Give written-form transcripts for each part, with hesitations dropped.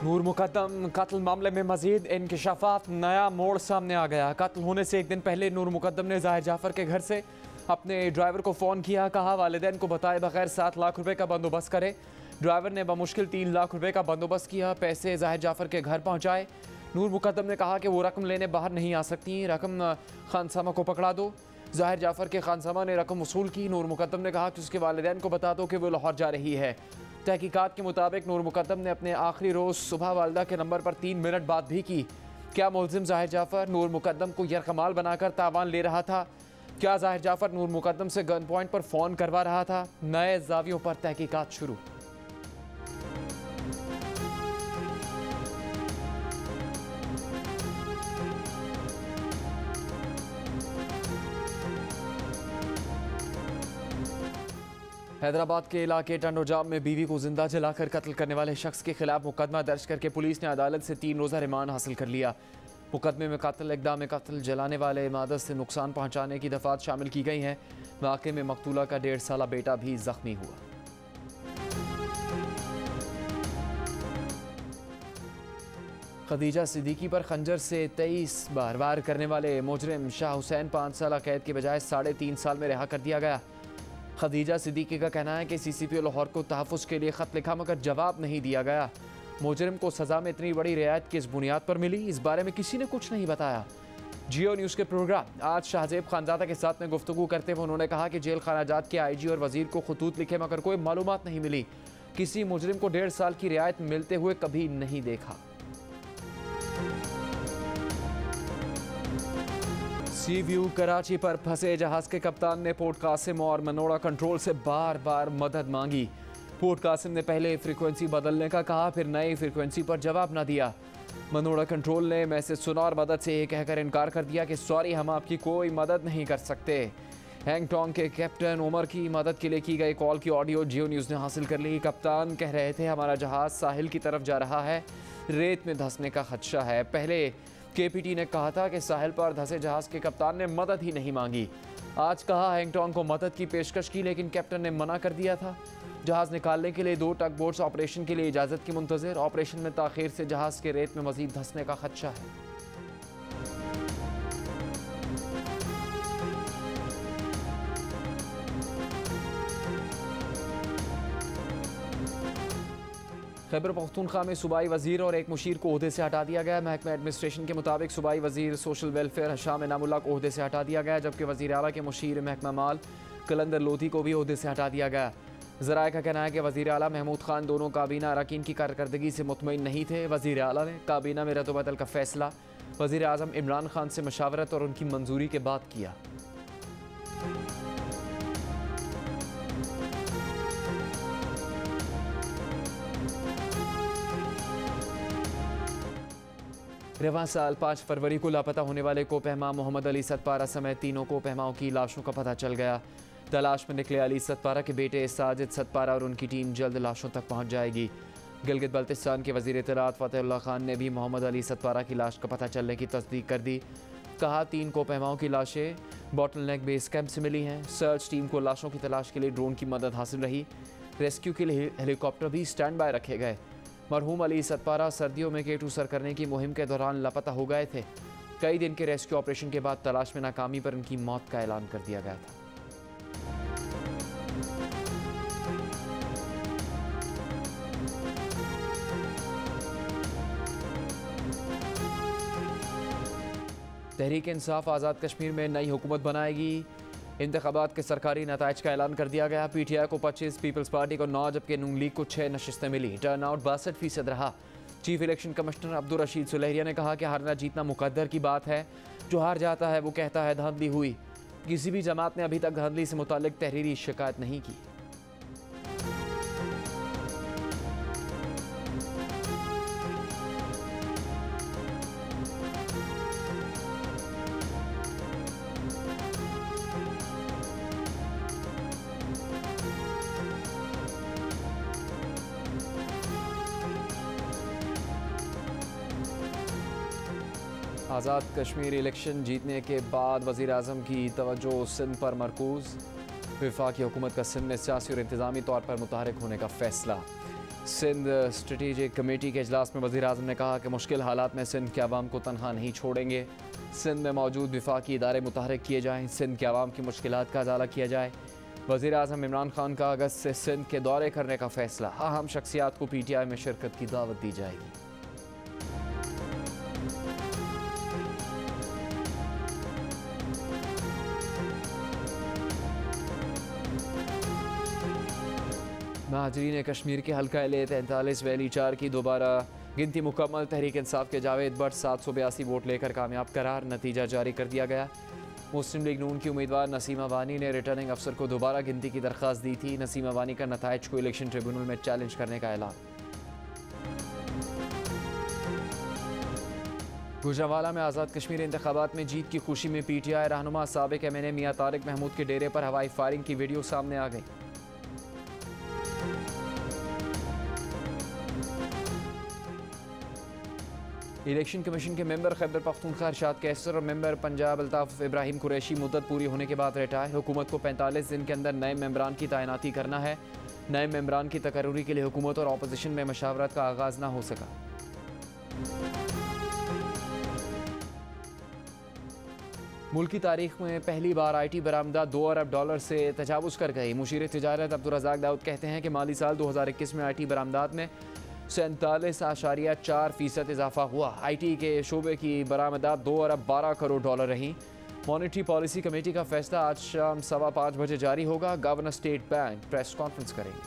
नूर मुकद्दम कत्ल मामले में मजीद इंकशाफात, नया मोड़ सामने आ गया। कत्ल होने से एक दिन पहले नूर मुकद्दम ने ज़ाहिर जाफर के घर से अपने ड्राइवर को फ़ोन किया। कहा वालिदैन को बताए बगैर 7 लाख रुपए का बंदोबस्त करे। ड्राइवर ने बमुश्किल 3 लाख रुपए का बंदोबस्त किया, पैसे ज़ाहिर जाफर के घर पहुँचाए। नूर मुकद्दम ने कहा कि वो रकम लेने बाहर नहीं आ सकती, रकम खानसामा को पकड़ा दो। ज़ाहिर जाफर के खानसामा ने रकम वसूल की। नूर मुकद्दम ने कहा कि उसके वालिदैन को बता दो कि वो लाहौर जा रही है। तहकीकात के मुताबिक नूर मुकद्दम ने अपने आखिरी रोज़ सुबह वालदा के नंबर पर 3 मिनट बात भी की। क्या मुलजिम ज़ाहिर जाफर नूर मुकद्दम को यरकमाल बनाकर तावान ले रहा था? क्या ज़ाहिर जाफर नूर मुकद्दम से गन पॉइंट पर फ़ोन करवा रहा था? नए जावियों पर तहकीकात शुरू। हैदराबाद के इलाके टंडोजाम में बीवी को जिंदा जलाकर कत्ल करने वाले शख्स के खिलाफ मुकदमा दर्ज करके पुलिस ने अदालत से 3 रोज़ा रिमांड हासिल कर लिया। मुकदमे में कत्ल, इक़दाम कत्ल, जलाने वाले इमादत से नुकसान पहुंचाने की दफ़ात शामिल की गई हैं। वाक़े में मकतूला का 1.5 साला बेटा भी जख्मी हुआ। खदीजा सिद्दीकी पर खंजर से 23 बार वार करने वाले मुजरिम शाह हुसैन 5 साल कैद के बजाय 3.5 साल में रिहा कर दिया गया। खदीजा सिद्दीकी का कहना है कि CCPO लाहौर को तहफ़्फ़ुज़ के लिए ख़त लिखा मगर जवाब नहीं दिया गया। मुजरिम को सज़ा में इतनी बड़ी रियायत किस बुनियाद पर मिली, इस बारे में किसी ने कुछ नहीं बताया। जियो न्यूज़ के प्रोग्राम आज शाहजेब खानज़ादा के साथ में गुफ्तगू करते हुए उन्होंने कहा कि जेल खानाजात के IG और वज़ीर को खतूत लिखे मगर कोई मालूमात नहीं मिली। किसी मुजरिम को 1.5 साल की रियायत मिलते हुए कभी नहीं देखा। सी व्यू कराची पर फंसे जहाज के कप्तान ने पोर्ट कासिम और मनोड़ा कंट्रोल से बार बार मदद मांगी। पोर्ट कासिम ने पहले फ्रीक्वेंसी बदलने का कहा, फिर नई फ्रीक्वेंसी पर जवाब न दिया। मनोड़ा कंट्रोल ने मैसेज सुना और मदद से ये कहकर इनकार कर दिया कि सॉरी, हम आपकी कोई मदद नहीं कर सकते। हैंगटोंग के कैप्टन उमर की मदद के लिए की गई कॉल की ऑडियो जियो न्यूज़ ने हासिल कर ली। कप्तान कह रहे थे हमारा जहाज़ साहिल की तरफ जा रहा है, रेत में धंसने का खदशा है। पहले KPT ने कहा था कि साहिल पर धंसे जहाज़ के कप्तान ने मदद ही नहीं मांगी। आज कहा हैंगटोंग को मदद की पेशकश की लेकिन कैप्टन ने मना कर दिया था। जहाज़ निकालने के लिए 2 टग बोट्स ऑपरेशन के लिए इजाज़त की मुंतज़िर। ऑपरेशन में ताख़ीर से जहाज़ के रेत में मज़ीद धंसने का खदशा है। खैबर पख्तूनख्वा में सूबाई वज़ीर और एक मुशीर को ओहदे से हटा दिया गया। महकमा एडमिनिस्ट्रेशन के मुताबिक सूबाई वज़ीर सोशल वेलफेयर हशाम इनामुल्लाह को ओहदे से हटा दिया गया, जबकि वज़ीर आला के मुशीर महकमा माल कलंदर लोधी को भी ओहदे से हटा दिया गया। ज़राए का कहना है कि वज़ीर आला महमूद खान दोनों काबीना अरकान की कारकर्दगी से मुतमईन नहीं थे। वज़ीर आला ने काबीना में रद्द-ओ-बदल का फ़ैसला वज़ीर आज़म इमरान खान से मशावरत और उनकी मंजूरी के बाद किया। रवां साल 5 फरवरी को लापता होने वाले कोपहमा मोहम्मद अली सतपारा समेत 3 कोपहमाओं की लाशों का पता चल गया। तलाश में निकले अली सतपारा के बेटे साजिद सतपारा और उनकी टीम जल्द लाशों तक पहुंच जाएगी। गिलगित बल्तिस्तान के वज़ीर इत्तलात फ़तेहुल्लाह खान ने भी मोहम्मद अली सतपारा की लाश का पता चलने की तस्दीक कर दी। कहा 3 कोपहमाओं की लाशें बॉटल नेक बेस कैंप से मिली हैं। सर्च टीम को लाशों की तलाश के लिए ड्रोन की मदद हासिल रही। रेस्क्यू के लिए हेलीकॉप्टर भी स्टैंड बाय रखे गए। मरहूम अली सतपारा सर्दियों में K2 सर करने की मुहिम के दौरान लापता हो गए थे। कई दिन के रेस्क्यू ऑपरेशन के बाद तलाश में नाकामी पर उनकी मौत का ऐलान कर दिया गया था। तहरीक इंसाफ आज़ाद कश्मीर में नई हुकूमत बनाएगी। इंतखाबात के सरकारी नताइज का ऐलान कर दिया गया। PTI को 25, पीपल्स पार्टी को 9 जबकि नून लीग को 6 नशिस्तें मिली। टर्नआउट 62% रहा। Chief election commissioner Abdul Rashid Sulehria ने कहा कि हारना जीतना मुकद्दर की बात है, जो हार जाता है वो कहता है धांधली हुई। किसी भी जमात ने अभी तक धांधली से मुताल्लिक तहरीरी शिकायत नहीं की। आज़ाद कश्मीर इलेक्शन जीतने के बाद वज़ीर आज़म की तवज्जो सिंध पर मरकूज़। वफाकी हुकूमत का सिंध में सियासी और इंतज़ामी तौर पर मुतहरिक होने का फ़ैसला। सिंध स्ट्रेटेजिक कमेटी के इजलास में वज़ीर आज़म ने कहा कि मुश्किल हालात में सिंध के अवाम को तनहा नहीं छोड़ेंगे। सिंध में मौजूद विफाकी इदारे मुतहरिक किए जाएँ, सिंध के अवाम की मुश्किलात का अजाला किया जाए। वज़ीर आज़म इमरान खान का अगस्त से सिंध के दौरे करने का फैसला, अहम शख्सियात को PTI में शिरकत की दावत दी जाएगी। महाजरीन कश्मीर के हल्का L43 वैली 4 की दोबारा गिनती मुकम्मल। तहरीक इंसाफ के जावेद भट्ट 782 वोट लेकर कामयाब करार, नतीजा जारी कर दिया गया। मुस्लिम लीग नून की उम्मीदवार नसीमा वानी ने रिटर्निंग अफसर को दोबारा गिनती की दरख्वास्त दी थी। नसीमा वानी का नताइज को इलेक्शन ट्रिब्यूनल में चैलेंज करने का ऐलान। गुजरांवाला में आज़ाद कश्मीर इंतखाबात में जीत की खुशी में PTI रहनुमा साबिक MNA मियां तारिक महमूद के डेरे पर हवाई फायरिंग की वीडियो सामने आ गई। इलेक्शन कमीशन के मेंबर खैबर पख्तूनख्वा इरशाद कैसर और मेंबर पंजाब अल्ताफ इब्राहिम कुरैशी मुद्दत पूरी होने के बाद रिटायर। हुकूमत को 45 दिन के अंदर नए मेंबरान की तैनाती करना है। नए मेंबरान की तकर्रुरी के लिए हुकूमत और अपोजिशन में मशावरत का आगाज़ ना हो सका। मुल्क की तारीख में पहली बार IT बरामदा $2 अरब से तजावुज़ कर गई। मुशीर तिजारत अब्दुर्रज़ाक दाऊद कहते हैं कि माली साल 2021 में IT बरामदात में 47.4% इजाफा हुआ। IT के शोबे की बरामदात $2 अरब 12 करोड़ रहीं। मॉनेटरी पॉलिसी कमेटी का फैसला आज शाम 5:15 बजे जारी होगा। Governor state bank press conference करेंगे।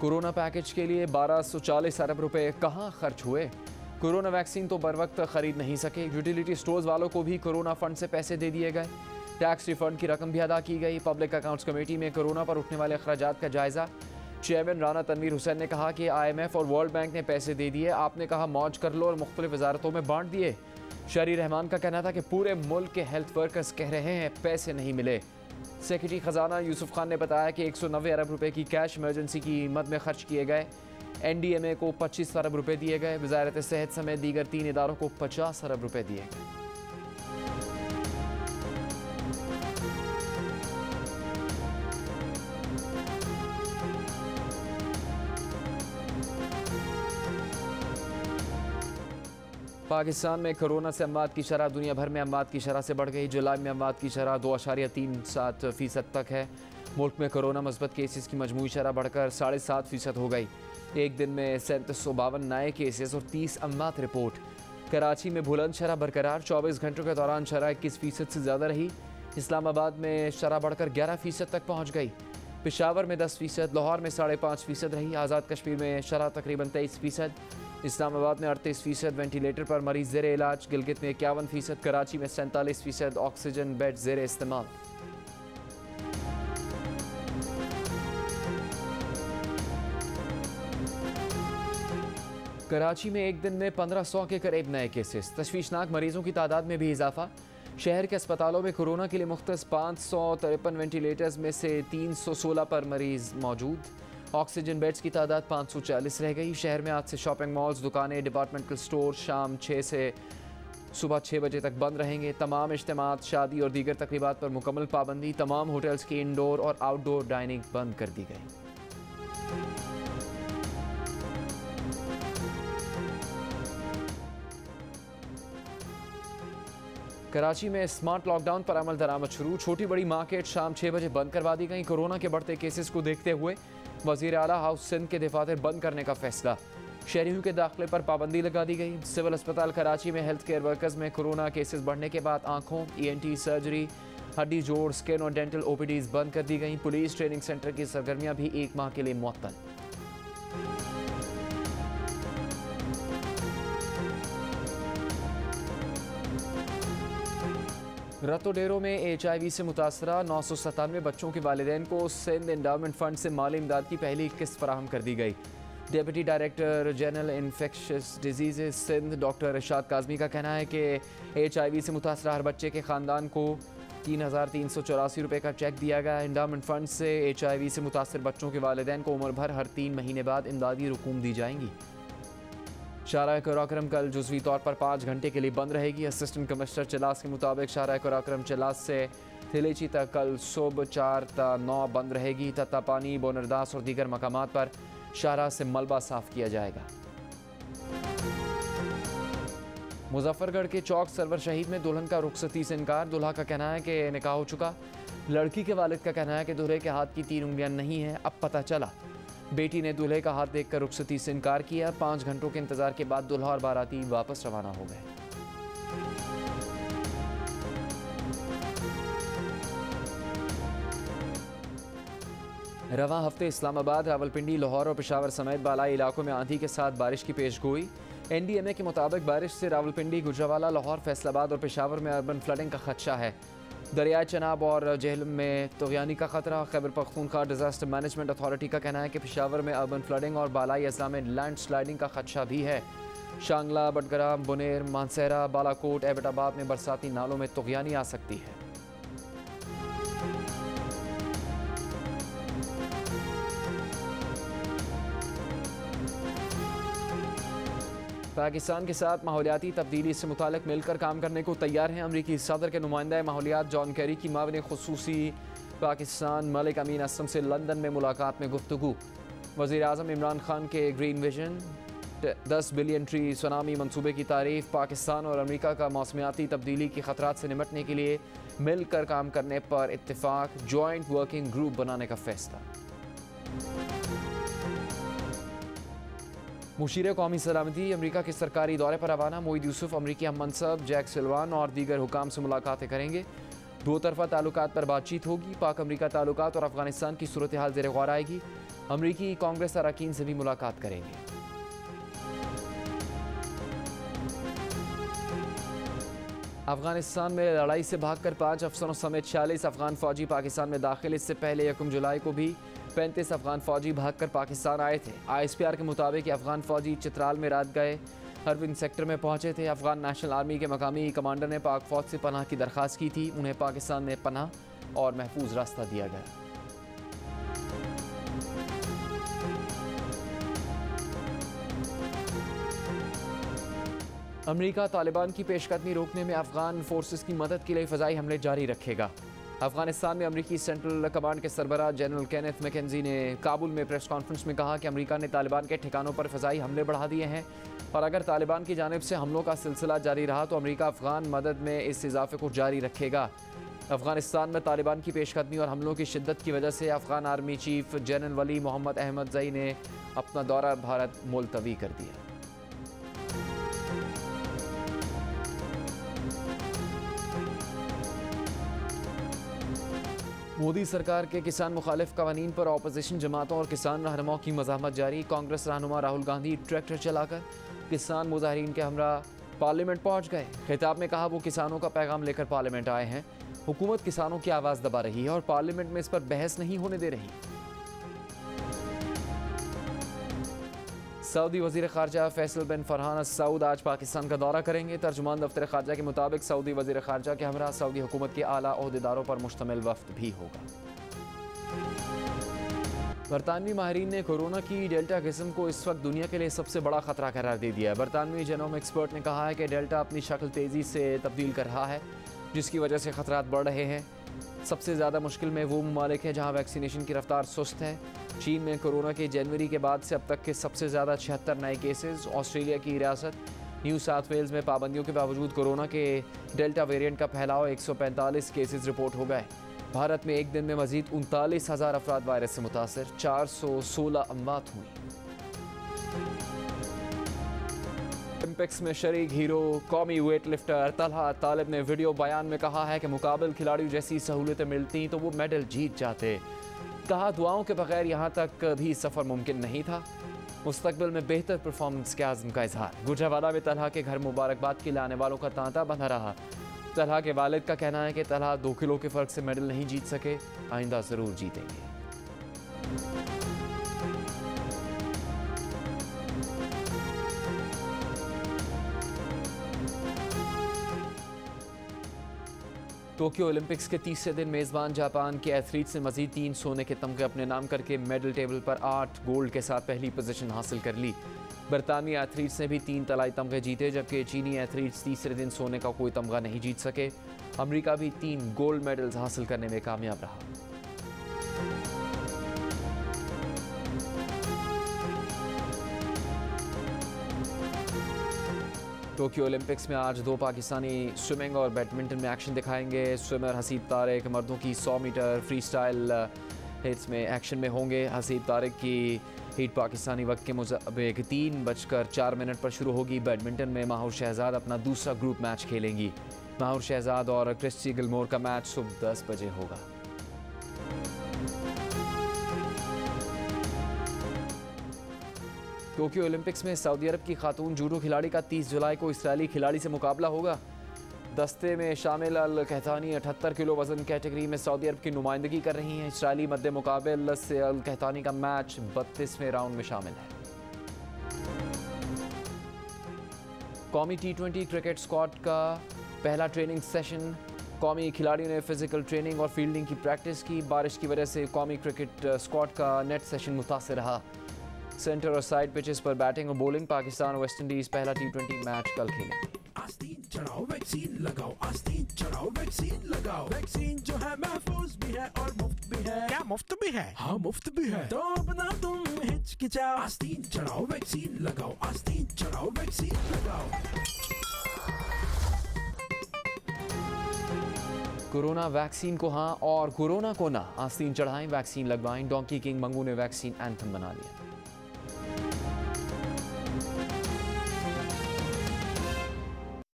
कोरोना पैकेज के लिए 1240 अरब रुपए कहाँ खर्च हुए? कोरोना वैक्सीन तो बर वक्त खरीद नहीं सके। यूटिलिटी स्टोर्स वालों को भी कोरोना फंड से पैसे दे दिए गए। टैक्स रिफंड की रकम भी अदा की गई। पब्लिक अकाउंट्स कमेटी में कोरोना पर उठने वाले अखराजात का जायजा। चेयरमैन राना तनवीर हुसैन ने कहा कि IMF और वर्ल्ड बैंक ने पैसे दे दिए, आपने कहा मौज कर लो और मुख्तलिफ वजारतों में बांट दिए। शहरी रहमान का कहना था कि पूरे मुल्क के हेल्थ वर्कर्स कह रहे हैं पैसे नहीं मिले। सेक्रेटरी खजाना यूसुफ खान ने बताया कि 190 अरब रुपए की कैश इमरजेंसी की मद में खर्च किए गए। NDMA को 25 अरब रुपए दिए गए। वजारत सेहत समेत दीगर 3 इदारों को 50 अरब रुपए दिए गए। पाकिस्तान में कोरोना से अमवात की शरह दुनिया भर में अमवात की शरह से बढ़ गई। जुलाई में अमवात की शरह 2.37% तक है। मुल्क में कोरोना मस्बत केसेस की मजमूई शरह बढ़कर 7.5% हो गई। एक दिन में 3752 नए केसेस और 30 अमवात रिपोर्ट। कराची में बुलंद शरह बरकरार, 24 घंटों के दौरान शरह 21% से ज़्यादा रही। इस्लामाबाद में शरह बढ़कर 11% तक पहुँच गई। पेशावर में 10%, लाहौर में 5.5% रही। आज़ाद कश्मीर में शरह तकरीबन 23%। इस्लामाबाद में 38% वेंटिलेटर पर मरीज ज़ेर इलाज। गिलगित में 51%, कराची में 47% ऑक्सीजन बेड ज़ेर इस्तेमाल। कराची में एक दिन में 1500 के करीब नए केसेस। तशवीशनाक मरीजों की तादाद में भी इजाफा। शहर के अस्पतालों में कोरोना के लिए मुख्तस 553 वेंटिलेटर्स में से 316 पर मरीज मौजूद। ऑक्सीजन बेड्स की तादाद 540 रह गई। शहर में आज से शॉपिंग मॉल्स, दुकानें, डिपार्टमेंटल स्टोर शाम 6 से सुबह 6 बजे तक बंद रहेंगे। तमाम इज्तिमात, शादी और दीगर तकरीबात पर मुकम्मल पाबंदी। तमाम होटल्स की इंडोर और आउटडोर डाइनिंग बंद कर दी गई। कराची में स्मार्ट लॉकडाउन पर अमल दरामद शुरू। छोटी बड़ी मार्केट शाम 6 बजे बंद करवा दी गई। कोरोना के बढ़ते केसेस को देखते हुए वज़ीर आला हाउस सिंध के दफातर बंद करने का फैसला। शहरियों के दाखिले पर पाबंदी लगा दी गई। सिविल अस्पताल कराची में हेल्थ केयर वर्कर्स में कोरोना केसेस बढ़ने के बाद आंखों, ENT, सर्जरी, हड्डी जोड़, स्किन और डेंटल OPDs बंद कर दी गई। पुलिस ट्रेनिंग सेंटर की सरगर्मियां भी 1 माह के लिए मुअत्तल। रतो डेरों में HIV से मुतासरा 997 बच्चों के वालिदैन को सिंध एंडाउमेंट फंड से माली इमदाद की पहली किस्त फराहम कर दी गई। Deputy director general infectious disease Sindh doctor Irshad Kazmi का कहना है कि HIV से मुतासरा हर बच्चे के ख़ानदान को 3,384 रुपये का चेक दिया गया। एंडाउमेंट फंड से HIV से मुतासर बच्चों के वालिदैन को उम्र भर हर 3 महीने बाद इमदादी रकूम दी जाएंगी। शाहराह कुराक्रम कल जुज़वी तौर पर 5 घंटे के लिए बंद रहेगी। असिस्टेंट कमिश्नर चलास के मुताबिक शाहराह कुराक्रम चलास से थिलेची तक कल सुबह 4 ता 9 बंद रहेगी। तत्तापानी, बोनरदास और दीगर मकामात पर शाहराह से मलबा साफ किया जाएगा। मुजफ्फरगढ़ के चौक सरवर शहीद में दुल्हन का रुखसती से इनकार। दूल्हा का कहना है कि निकाह हो चुका। लड़की के वालिद का कहना है कि दूल्हे के हाथ की 3 उंगलियां नहीं हैं, अब पता चला। बेटी ने दूल्हे का हाथ देखकर रुखसती से इनकार किया। 5 घंटों के इंतजार के बाद दूल्हा और बाराती वापस रवाना हो गए। रवां हफ्ते इस्लामाबाद, रावलपिंडी, लाहौर और पेशावर समेत बालाई इलाकों में आंधी के साथ बारिश की पेशगोई। NDMA के मुताबिक बारिश से रावलपिंडी, गुजरावाला, लाहौर, फैसलाबाद और पेशावर में अर्बन फ्लडिंग का खदशा है। दरियाए चनाब और जेहलम में तगयानी का खतरा। Khyber Pakhtunkhwa disaster management authority का कहना है कि पेशावर में अर्बन फ्लडिंग और बालाई अजला में लैंड स्लाइडिंग का खदशा भी है। शांगला, बडग्राम, बुनेर, मानसेरा, बालाकोट, एबटाबाद में बरसाती नालों में तगयानी आ सकती है। पाकिस्तान के साथ माहौलियाती तब्दीली से मुतालिक मिलकर काम करने को तैयार हैं। अमरीकी सदर के नुमाइंदा माहौलियात जॉन कैरी की मावने खुसूसी पाकिस्तान मलिक अमीन असम से लंदन में मुलाकात में गुफ्तगू। वज़ीर आज़म इमरान खान के green vision 10 billion tree tsunami मंसूबे की तारीफ। पाकिस्तान और अमरीका का मौसमियाती तब्दीली के खतरात से निपटने के लिए मिलकर काम करने पर इत्तेफाक। जॉइंट वर्किंग ग्रुप बनाने का फैसला। मुशीर कौमी सलामती अमरीका के सरकारी दौरे पर रवाना। मोईद यूसुफ अमरीकी हम मनसब जैक सिल्वान और दीगर हुकाम से मुलाकातें करेंगे। 2 तरफा ताल्लुकात पर बातचीत होगी। पाक अमरीका ताल्लुकात और अफगानिस्तान की सूरत हाल ज़ेर गौर आएगी। अमरीकी कांग्रेस अरकान से भी मुलाकात करेंगे। अफगानिस्तान में लड़ाई से भागकर 5 अफसरों समेत 46 अफगान फौजी पाकिस्तान में दाखिल। इससे पहले 1 जुलाई को भी 35 अफगान फौजी भागकर पाकिस्तान आए थे। ISPR के मुताबिक अफगान फौजी चित्राल में रात गए हरविंद सेक्टर में पहुंचे थे। अफगान नेशनल आर्मी के मकामी कमांडर ने पाक फौज से पनाह की दरख्वास्त की थी। उन्हें पाकिस्तान में पनाह और महफूज रास्ता दिया गया। अमरीका तालिबान की पेशकदमी रोकने में अफगान फोर्सेस की मदद के लिए फ़ज़ाई हमले जारी रखेगा। अफगानिस्तान में अमरीकी सेंट्रल कमांड के सरबराह जनरल केनेथ मैकेंजी ने काबुल में प्रेस कॉन्फ्रेंस में कहा कि अमरीका ने तालिबान के ठिकानों पर फ़ज़ाई हमले बढ़ा दिए हैं और अगर तालिबान की जानिब से हमलों का सिलसिला जारी रहा तो अमरीका अफगान मदद में इस इजाफे को जारी रखेगा। अफगानिस्तान में तालिबान की पेशकदमी और हमलों की शिद्दत की वजह से अफगान आर्मी चीफ जनरल वली मोहम्मद अहमदज़ई ने अपना दौरा भारत मुलतवी कर दिया। मोदी सरकार के किसान मुखालिफ कवानीन पर अपोजिशन जमातों और किसान रहनुमाओं की मज़ाहमत जारी। कांग्रेस रहनुमा राहुल गांधी ट्रैक्टर चलाकर किसान मुजाहिरीन के हमरा पार्लियामेंट पहुंच गए। खिताब में कहा वो किसानों का पैगाम लेकर पार्लियामेंट आए हैं। हुकूमत किसानों की आवाज़ दबा रही है और पार्लियामेंट में इस पर बहस नहीं होने दे रही। सऊदी वज़ीर ख़ारजा फैसल बिन फरहान अल सऊद आज पाकिस्तान का दौरा करेंगे। तर्जुमान दफ्तर ख़ारजा के मुताबिक सऊदी वज़ीर ख़ारजा के हमरा सऊदी हुकूमत के आला ओहदेदारों पर मुश्तमिल वफ़द भी होगा। बरतानवी माहिरीन ने कोरोना की डेल्टा किस्म को इस वक्त दुनिया के लिए सबसे बड़ा ख़तरा करार दे दिया है। बरतानवी जेनोम एक्सपर्ट ने कहा है कि डेल्टा अपनी शक्ल तेज़ी से तब्दील कर रहा है जिसकी वजह से ख़तरात बढ़ रहे हैं। सबसे ज़्यादा मुश्किल में वो ममालिक हैं जहाँ वैक्सीनेशन की रफ्तार सुस्त है। चीन में कोरोना के जनवरी के बाद से अब तक के सबसे ज़्यादा 76 नए केसेस। ऑस्ट्रेलिया की रियासत न्यू साउथ वेल्स में पाबंदियों के बावजूद कोरोना के डेल्टा वेरिएंट का फैलाव 145 केसेस रिपोर्ट हो गए। भारत में एक दिन में मजीद 39,000 अफराद वायरस से मुतासर, 416 अमवात हुई। ओलंपिक्स में शरीक हीरो कौमी वेट लिफ्टर तलहा तालिब ने वीडियो बयान में कहा है कि मुकाबल खिलाड़ियों जैसी सहूलतें मिलती तो वो मेडल जीत जाते। कहा दुआओं के बगैर यहाँ तक भी सफ़र मुमकिन नहीं था। मुस्तकबिल में बेहतर परफॉर्मेंस के आज़म का इजहार। गुजरावाला में तलहा के घर मुबारकबाद के लिए आने वालों का तांता बंधा रहा। तलहा के वालिद का कहना है कि तलहा 2 किलो के फ़र्क से मेडल नहीं जीत सके, आइंदा ज़रूर जीतेंगे। टोक्यो ओलंपिक्स के तीसरे दिन मेज़बान जापान के एथलीट्स ने मजीद 3 सोने के तमगे अपने नाम करके मेडल टेबल पर 8 गोल्ड के साथ पहली पोजीशन हासिल कर ली। बरतानवी एथलीट्स ने भी 3 तलाई तमगे जीते, जबकि चीनी एथलीट्स तीसरे दिन सोने का कोई तमगा नहीं जीत सके। अमेरिका भी 3 गोल्ड मेडल्स हासिल करने में कामयाब रहा। टोक्यो ओलंपिक्स में आज 2 पाकिस्तानी स्विमिंग और बैडमिंटन में एक्शन दिखाएंगे। स्विमर हसीब तारिक मर्दों की 100 मीटर फ्री स्टाइल हिट्स में एक्शन में होंगे। हसीब तारिक की हीट पाकिस्तानी वक्त के मुताबिक 3:04 पर शुरू होगी। बैडमिंटन में माहौर शहजाद अपना दूसरा ग्रुप मैच खेलेंगी। माहौर शहजाद और क्रिस्टी गिलमोर का मैच सुबह 10 बजे होगा। टोक्यो ओलंपिक्स में सऊदी अरब की खातून जूडो खिलाड़ी का 30 जुलाई को इसराइली खिलाड़ी से मुकाबला होगा। दस्ते में शामिल अल कहतानी 78 किलो वजन कैटेगरी में सऊदी अरब की नुमाइंदगी कर रही हैं। इसराइली मद्दे मुकाबले से अल कहतानी का मैच 32वें राउंड में शामिल है। कौमी T20 क्रिकेट स्क्वाड का पहला ट्रेनिंग सेशन। कौमी खिलाड़ियों ने फिजिकल ट्रेनिंग और फील्डिंग की प्रैक्टिस की। बारिश की वजह से कौमी क्रिकेट स्क्वाड का नेट सेशन मुतासिर रहा। सेंटर और साइड पिचेस पर बैटिंग और बॉलिंग। पाकिस्तान और वेस्ट इंडीज पहला T20 मैच कल खेलेंगे। आस्तीन चढ़ाओ वैक्सीन लगाओ, आस्तीन चढ़ाओ वैक्सीन लगाओ। वैक्सीन जो है महफूज भी है और मुफ्त भी है। क्या मुफ्त भी है? हाँ मुफ्त भी है। तो अपना तुम हिचकिचाओ, आस्तीन चढ़ाओ वैक्सीन लगाओ, आस्तीन चढ़ाओ वैक्सीन लगाओ। कोरोना वैक्सीन को हाँ और कोरोना को ना। आस्तीन चढ़ाएं, वैक्सीन लगवाएं। डोंकी किंग मंगू ने वैक्सीन एंथम बना लिया।